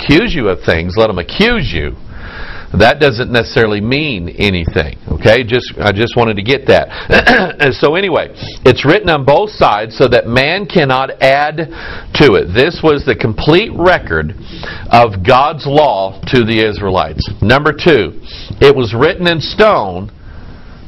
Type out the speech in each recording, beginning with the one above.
accuse you of things, let them accuse you. That doesn't necessarily mean anything. Okay, I just wanted to get that. And so anyway, it's written on both sides so that man cannot add to it. This was the complete record of God's law to the Israelites. Number 2, it was written in stone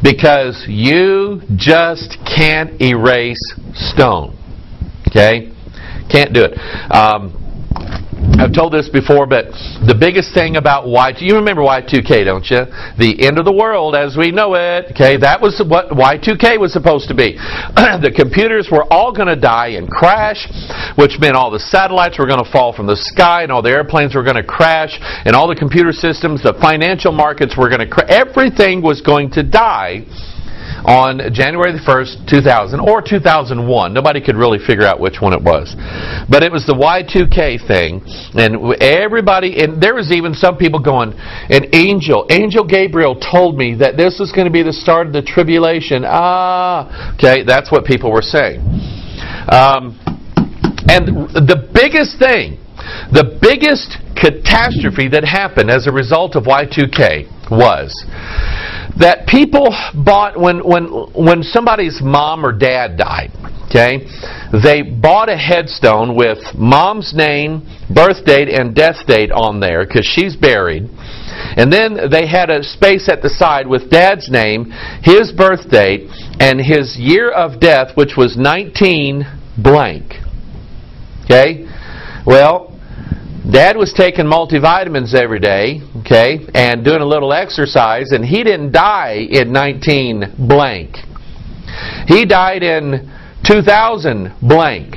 because you just can't erase stone. Okay, can't do it. I've told this before, but the biggest thing about you remember Y2K, don't you? The end of the world as we know it. Okay, that was what Y2K was supposed to be. The computers were all going to die and crash, which meant all the satellites were going to fall from the sky, and all the airplanes were going to crash, and all the computer systems, the financial markets were going to crash. Everything was going to die on January the 1st, 2000, or 2001. Nobody could really figure out which one it was. But it was the Y2K thing, and everybody, and there was even some people going, an Angel Gabriel told me that this was going to be the start of the tribulation. Okay, that's what people were saying. And the biggest thing, the biggest catastrophe that happened as a result of Y2K was that people bought, when somebody's mom or dad died, okay, they bought a headstone with mom's name, birth date, and death date on there because she's buried. And then they had a space at the side with dad's name, his birth date, and his year of death, which was 19 blank. Okay? Well, Dad was taking multivitamins every day, okay, and doing a little exercise, and he didn't die in 19 blank. He died in 2000 blank.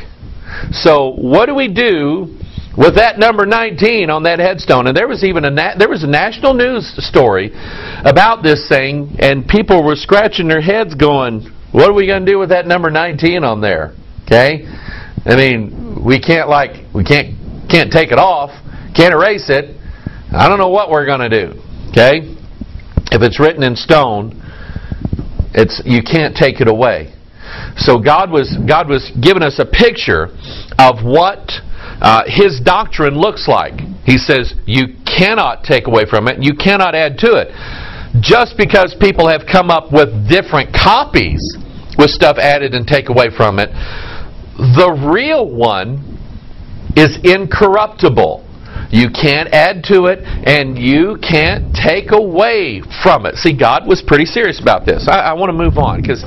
So what do we do with that number 19 on that headstone? And there was even a national news story about this thing, and people were scratching their heads going, what are we going to do with that number 19 on there? Okay? I mean, we can't take it off, can't erase it. I don't know what we're going to do. Okay? If it's written in stone, you can't take it away. So God was giving us a picture of what His doctrine looks like. He says you cannot take away from it, you cannot add to it. Just because people have come up with different copies with stuff added and take away from it, the real one is incorruptible. You can't add to it, and you can't take away from it. See, God was pretty serious about this. I want to move on because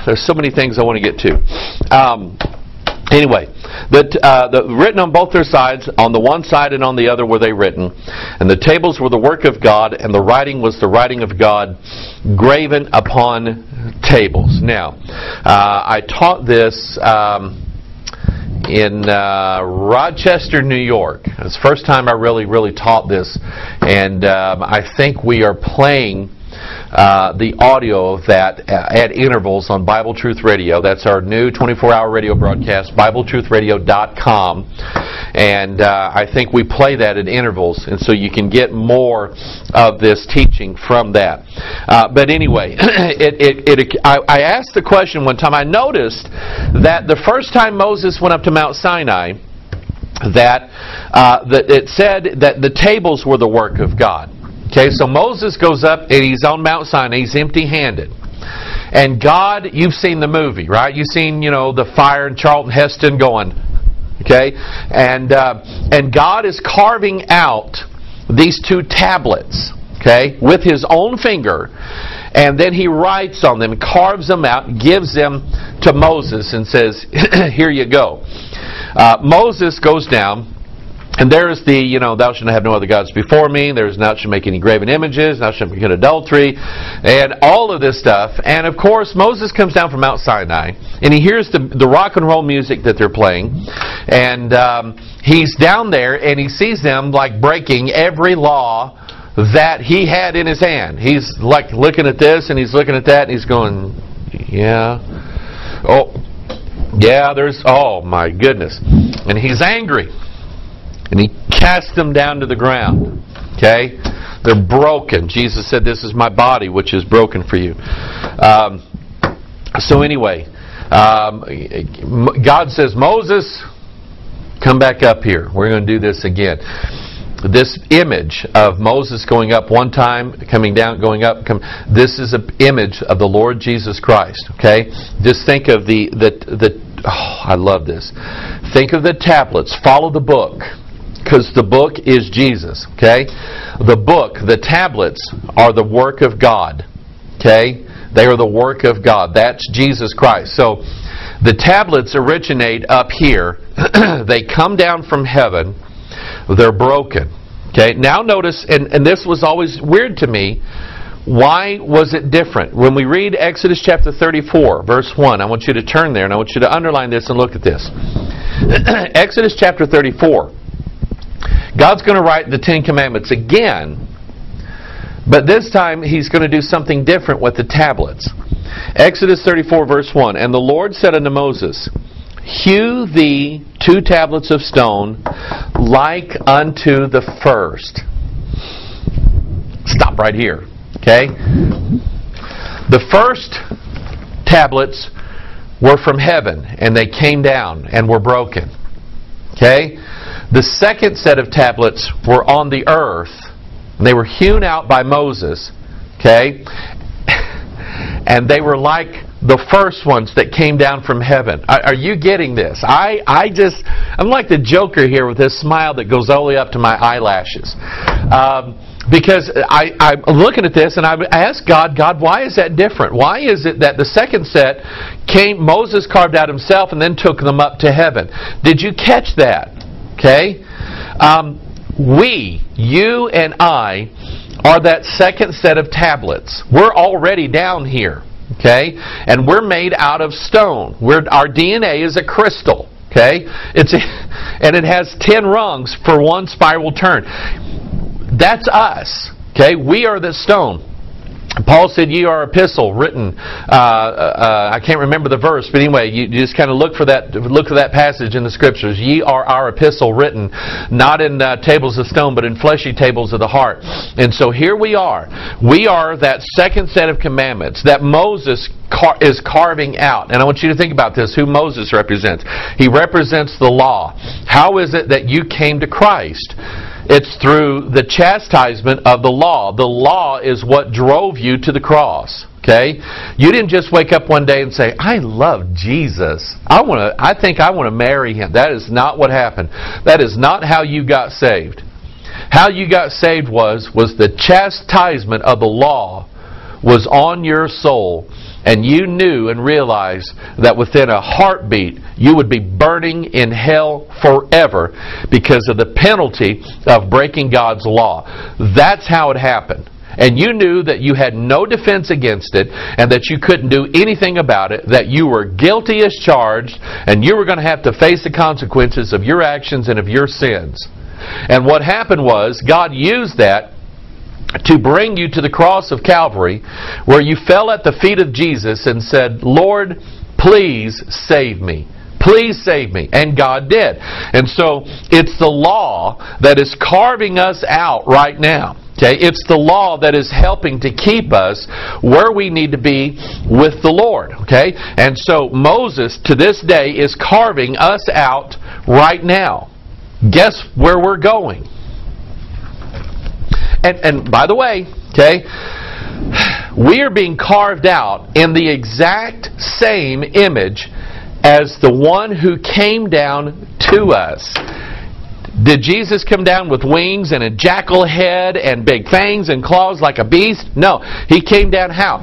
there's so many things I want to get to. Anyway, the written on both their sides, on the one side and on the other were they written. And the tables were the work of God, and the writing was the writing of God, graven upon tables. Now, I taught this in Rochester, New York. It's the first time I really taught this, and I think we are playing the audio of that at intervals on Bible Truth Radio. That's our new 24-hour radio broadcast, BibleTruthRadio.com, and I think we play that at intervals, and so you can get more of this teaching from that. But anyway, I asked the question one time. I noticed that the first time Moses went up to Mount Sinai, that it said that the tables were the work of God. Okay, so Moses goes up and he's on Mount Sinai. He's empty-handed. And God, you've seen the movie, right? You've seen, the fire and Charlton Heston going. Okay? And God is carving out these two tablets, okay, with His own finger. And then He writes on them, carves them out, gives them to Moses and says, here you go. Moses goes down. And there is the, thou shalt have no other gods before me. There's thou shalt make any graven images. Thou shalt commit adultery. And all of this stuff. And of course, Moses comes down from Mount Sinai. And he hears the rock and roll music that they're playing. And he's down there and he sees them like breaking every law that he had in his hand. He's like looking at this and he's looking at that and he's going, yeah. Oh my goodness. And he's angry. And he cast them down to the ground. Okay? They're broken. Jesus said, this is my body which is broken for you. So anyway, God says, Moses, Come back up here. We're going to do this again. This image of Moses going up one time, coming down, going up. This is an image of the Lord Jesus Christ. Okay, just think of I love this. Think of the tablets. Follow the book, because the book is Jesus. Okay, the book, the tablets are the work of God. Okay, they are the work of God. That's Jesus Christ. So the tablets originate up here. They come down from heaven. They're broken. Okay, now notice, and this was always weird to me, why was it different? When we read Exodus chapter 34, verse 1, I want you to turn there, and I want you to underline this and look at this. Exodus chapter 34. God's going to write the Ten Commandments again, but this time He's going to do something different with the tablets. Exodus 34, verse 1, And the Lord said unto Moses, Hew thee 2 tablets of stone, like unto the first. Stop right here. Okay? The first tablets were from heaven, and they came down and were broken. Okay? The second set of tablets were on the earth, and they were hewn out by Moses. Okay? And they were like the first ones that came down from heaven. Are you getting this? I'm like the Joker here with this smile that goes all the way up to my eyelashes. Because I'm looking at this and I asked God, why is that different? Why is it that the second set Moses carved out himself and then took them up to heaven? Did you catch that? Okay? You and I, are that second set of tablets. We're already down here. Okay? And we're made out of stone. Our DNA is a crystal. Okay? And it has 10 rungs for one spiral turn. That's us. Okay? We are the stone. Paul said, "Ye are epistle written." I can't remember the verse, but anyway, you just kind of look for that passage in the Scriptures. Ye are our epistle written, not in tables of stone, but in fleshy tables of the heart. And so here we are. We are that second set of commandments that Moses is carving out. And I want you to think about this: who Moses represents. He represents the law. How is it that you came to Christ? It's through the chastisement of the law. The law is what drove you to the cross. Okay? You didn't just wake up one day and say, "I love Jesus. I think I want to marry Him." That is not what happened. That is not how you got saved. How you got saved was the chastisement of the law was on your soul, and you knew and realized that within a heartbeat you would be burning in hell forever because of the penalty of breaking God's law. That's how it happened. And you knew that you had no defense against it, and that you couldn't do anything about it, that you were guilty as charged, and you were going to have to face the consequences of your actions and of your sins. And what happened was, God used that to bring you to the cross of Calvary, where you fell at the feet of Jesus and said, "Lord, please save me. Please save me." And God did. And so it's the law that is carving us out right now. Okay? It's the law that is helping to keep us where we need to be with the Lord. Okay? And so Moses, to this day, is carving us out right now. Guess where we're going? And by the way, okay, we are being carved out in the exact same image as the one who came down to us. Did Jesus come down with wings and a jackal head and big fangs and claws like a beast? No. He came down how?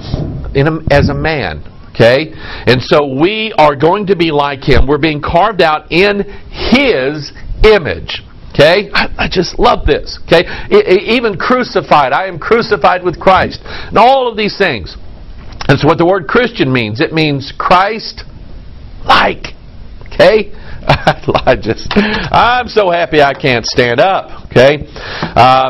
As a man. Okay? And so we are going to be like Him. We're being carved out in His image. Okay? I just love this. Okay? Even crucified. I am crucified with Christ. And all of these things. That's what the word Christian means. It means Christ-like. Okay? I'm so happy I can't stand up. Okay?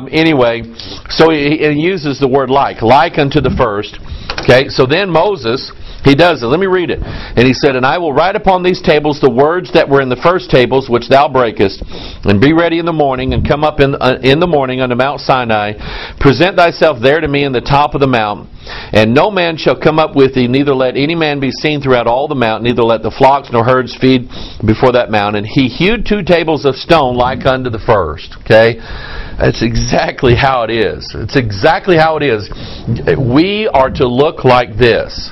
Anyway, so he uses the word like unto the first. Okay? So then Moses, He does it. Let me read it. And he said, "And I will write upon these tables the words that were in the first tables, which thou breakest, and be ready in the morning, and come up in the morning unto Mount Sinai. Present thyself there to me in the top of the mount. And no man shall come up with thee, neither let any man be seen throughout all the mount, neither let the flocks nor herds feed before that mount." And he hewed 2 tables of stone like unto the first. Okay? That's exactly how it is. It's exactly how it is. We are to look like this.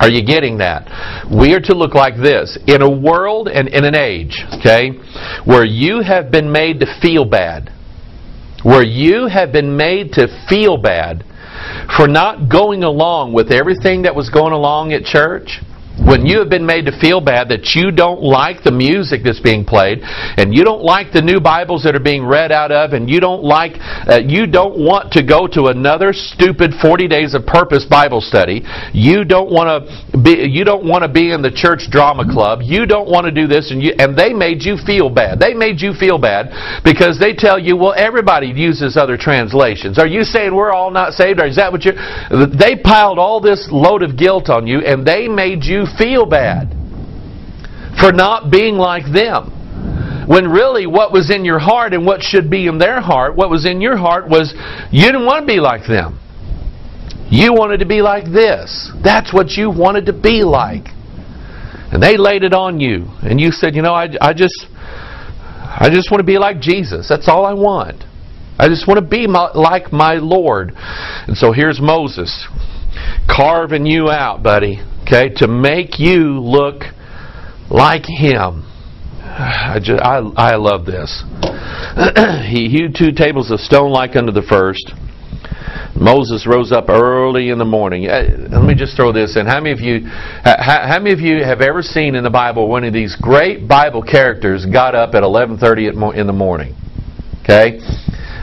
Are you getting that? We are to look like this. In a world and in an age, okay, where you have been made to feel bad, where you have been made to feel bad for not going along with everything that was going along at church, when you have been made to feel bad that you don't like the music that's being played, and you don't like the new Bibles that are being read out of, and you don't want to go to another stupid 40 Days of Purpose Bible study. You don't want to be in the church drama club. You don't want to do this, and they made you feel bad. They made you feel bad because they tell you, well, everybody uses other translations. Are you saying we're all not saved? Or is that what they piled all this load of guilt on you, and they made you feel bad for not being like them. When really what was in your heart and what should be in their heart, what was in your heart was you didn't want to be like them. You wanted to be like this. That's what you wanted to be like. And they laid it on you. And you said, I just want to be like Jesus. That's all I want. I just want to be like my Lord. And so here's Moses carving you out, buddy. Okay, to make you look like him. I love this. He hewed 2 tables of stone like unto the first. Moses rose up early in the morning. Let me just throw this in. How many of you have ever seen in the Bible one of these great Bible characters got up at 11:30 in the morning? Okay,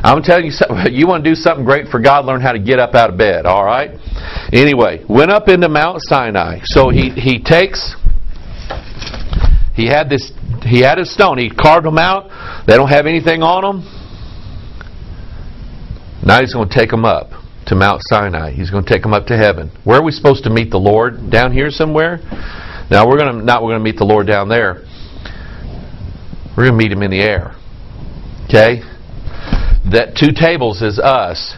I'm telling you something. You want to do something great for God? Learn how to get up out of bed. All right. Anyway, went up into Mount Sinai. So he had a stone. He carved them out. They don't have anything on them. Now he's going to take them up to Mount Sinai. He's going to take them up to heaven. Where are we supposed to meet the Lord? Down here somewhere? Now we're going to meet the Lord down there. We're going to meet him in the air. Okay? That 2 tables is us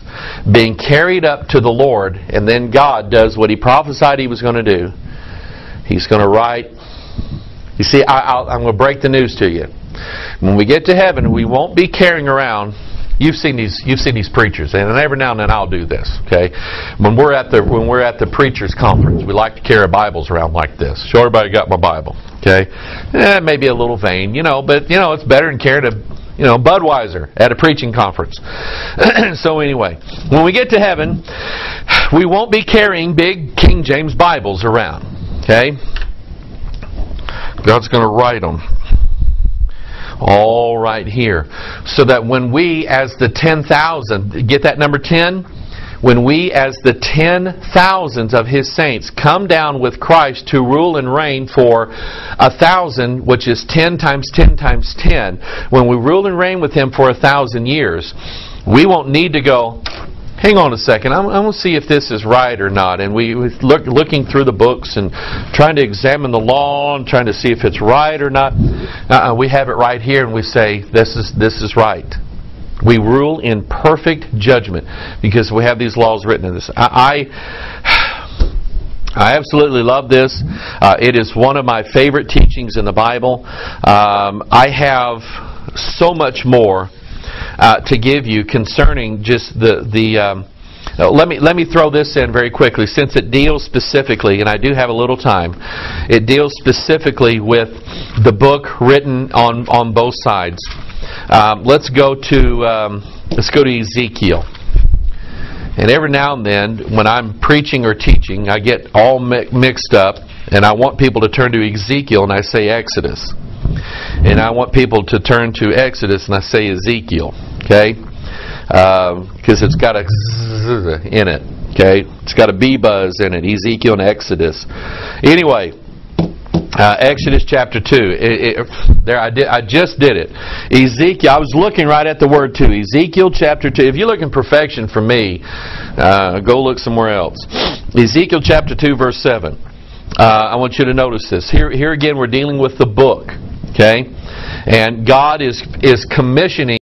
being carried up to the Lord, and then God does what He prophesied He was going to do. He's going to write. You see, I'm going to break the news to you. When we get to heaven, we won't be carrying around. You've seen these preachers, and every now and then I'll do this. Okay, when we're at the preachers' conference, we like to carry Bibles around like this. Show everybody got my Bible. Okay, maybe a little vain, but it's better than carrying Budweiser at a preaching conference. So anyway, when we get to heaven, we won't be carrying big King James Bibles around. Okay? God's going to write them all right here. So that when we as the 10,000, get that number 10? When we as the 10,000s of His saints come down with Christ to rule and reign for 1,000, which is 10 times 10 times 10, when we rule and reign with Him for 1,000 years, we won't need to go, hang on a second, I'm going to see if this is right or not. And we looking through the books and trying to examine the law and trying to see if it's right or not. We have it right here, and we say, this is right. We rule in perfect judgment because we have these laws written in this. I absolutely love this. It is one of my favorite teachings in the Bible. I have so much more to give you concerning just the let me throw this in very quickly, since it deals specifically, and I do have a little time. It deals specifically with the book written on both sides. Let's go to Ezekiel. And every now and then, when I'm preaching or teaching, I get all mixed up, and I want people to turn to Ezekiel, and I say Exodus. And I want people to turn to Exodus, and I say Ezekiel. Okay? Because it's got a zzz in it. Okay? It's got a bee buzz in it. Ezekiel and Exodus. Anyway, Exodus chapter 2. I just did it. Ezekiel. I was looking right at the word 2. Ezekiel chapter 2. If you're looking perfection for me, Go look somewhere else. Ezekiel chapter 2, verse 7. I want you to notice this. Here again, we're dealing with the book. Okay? And God is commissioning